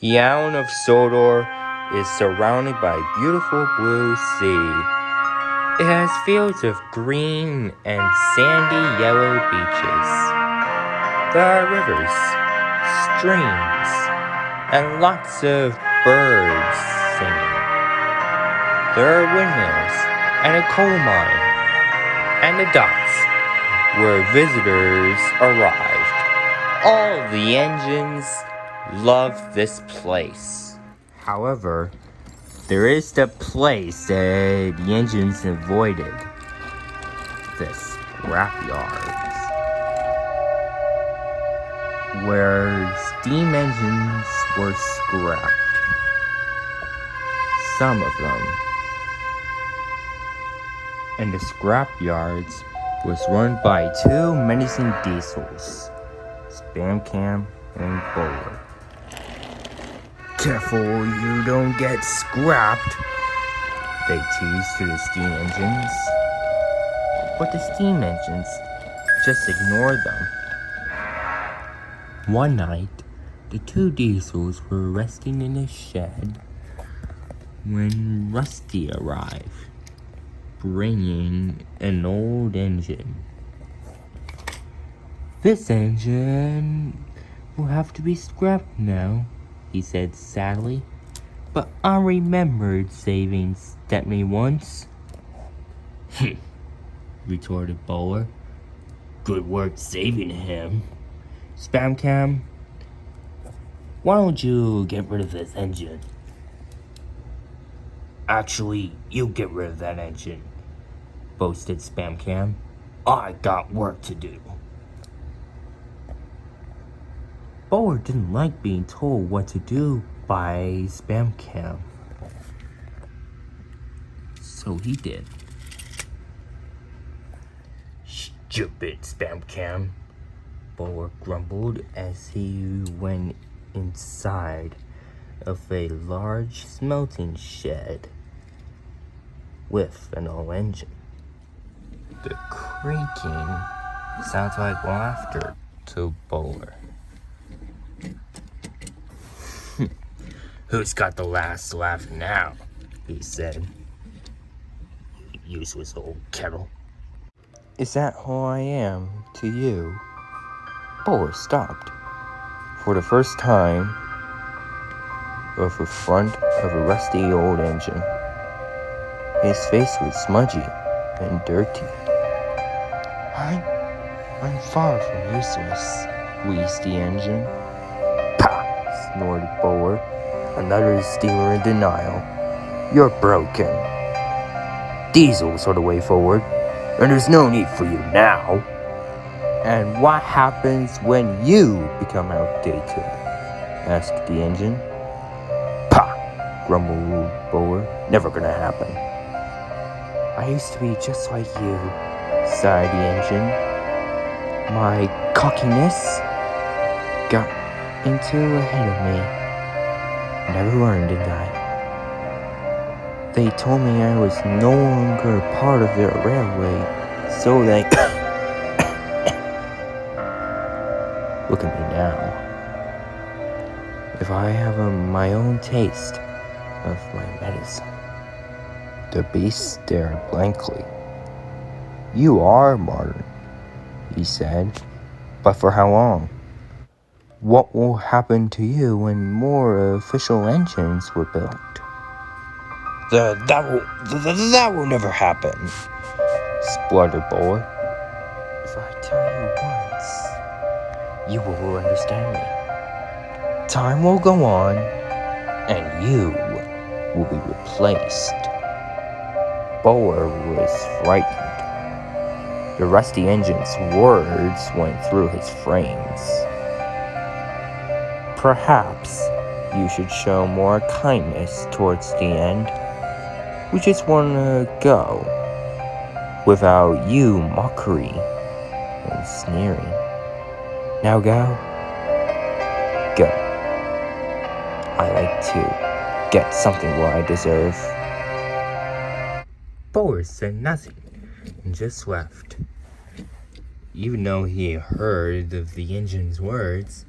The island of Sodor is surrounded by a beautiful blue sea. It has fields of green and sandy yellow beaches. There are rivers, streams, and lots of birds singing. There are windmills and a coal mine and the docks where visitors arrived. All the engines love this place. However, there is the place that the engines avoided. The scrapyards, where steam engines were scrapped. Some of them. And the scrapyards was run by two menacing diesels, Spam Cam and Bowler. Careful you don't get scrapped, they teased to the steam engines. But the steam engines just ignored them. One night, the two diesels were resting in a shed when Rusty arrived, bringing an old engine. This engine will have to be scrapped now, he said sadly. But I remembered saving Stepney once. Retorted Bowler. Good work saving him. Spam Cam, why don't you get rid of this engine? Actually, you get rid of that engine, boasted Spam Cam. I got work to do. Bowler didn't like being told what to do by Spam Cam, so he did. Stupid Spam Cam, Bowler grumbled as he went inside of a large smelting shed with an old engine. The creaking sounds like laughter to Bowler. Who's got the last laugh now? He said. Useless old kettle. Is that who I am to you? Bowler stopped. For the first time, of the front of a rusty old engine. His face was smudgy and dirty. I'm far from useless, wheezed the engine. Pah! Snorted Bowler, another steamer in denial. You're broken. Diesels are the way forward, and there's no need for you now. And what happens when you become outdated? Asked the engine. Pah! Grumbled Bowler. Never gonna happen. I used to be just like you, sighed the engine. My cockiness got ahead of me. Never learned, didn't I? They told me I was no longer part of their railway, so they... Look at me now. If I have my own taste of my medicine. The beast stared blankly. You are modern, he said, but for how long? What will happen to you when more official engines were built? That will never happen, spluttered Bowler. If I tell you once, you will understand me. Time will go on, and you will be replaced. Bowler was frightened. The rusty engine's words went through his frames. Perhaps you should show more kindness towards the end. We just want to go without you mockery and sneering. Now go. Go. I like to get something what I deserve. Bowler said nothing and just left. Even though he heard of the engine's words,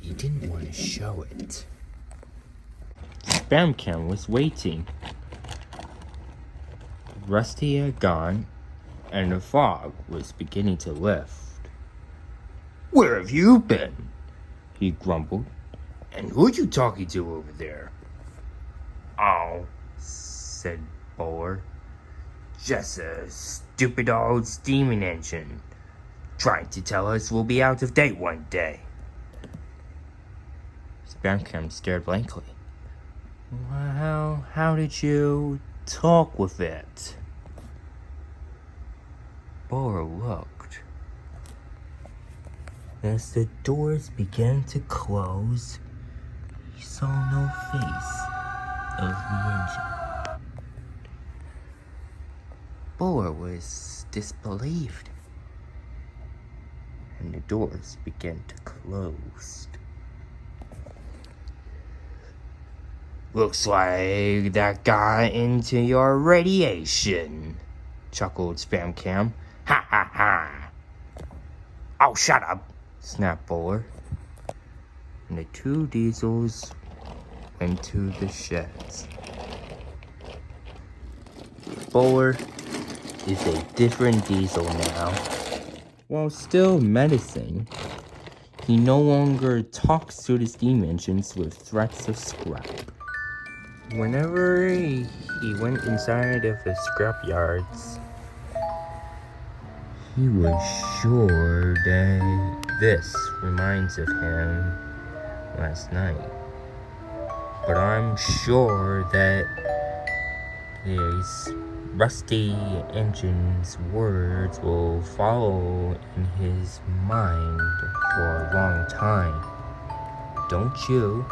he didn't want to show it. Spam Cam was waiting. Rusty had gone, and the fog was beginning to lift. "Where have you been?" he grumbled. "And who are you talking to over there?" "Oh," said Bowler. "Just a stupid old steaming engine, trying to tell us we'll be out of date one day." Spamcam stared blankly. "Well, how did you talk with it?" Bowler looked. As the doors began to close, he saw no face of the engine. Bowler was disbelieved, and the doors began to close. "Looks like that got into your radiation," chuckled Spamcam. "Ha ha ha!" "Oh, shut up!" snapped Bowler. And the two diesels went to the sheds. Bowler is a different diesel now. While still menacing, he no longer talks to the steam engines with threats of scrap. Whenever he went inside of the scrap yards, he was sure that this reminds of him last night. But I'm sure that his rusty engine's words will follow in his mind for a long time. Don't you?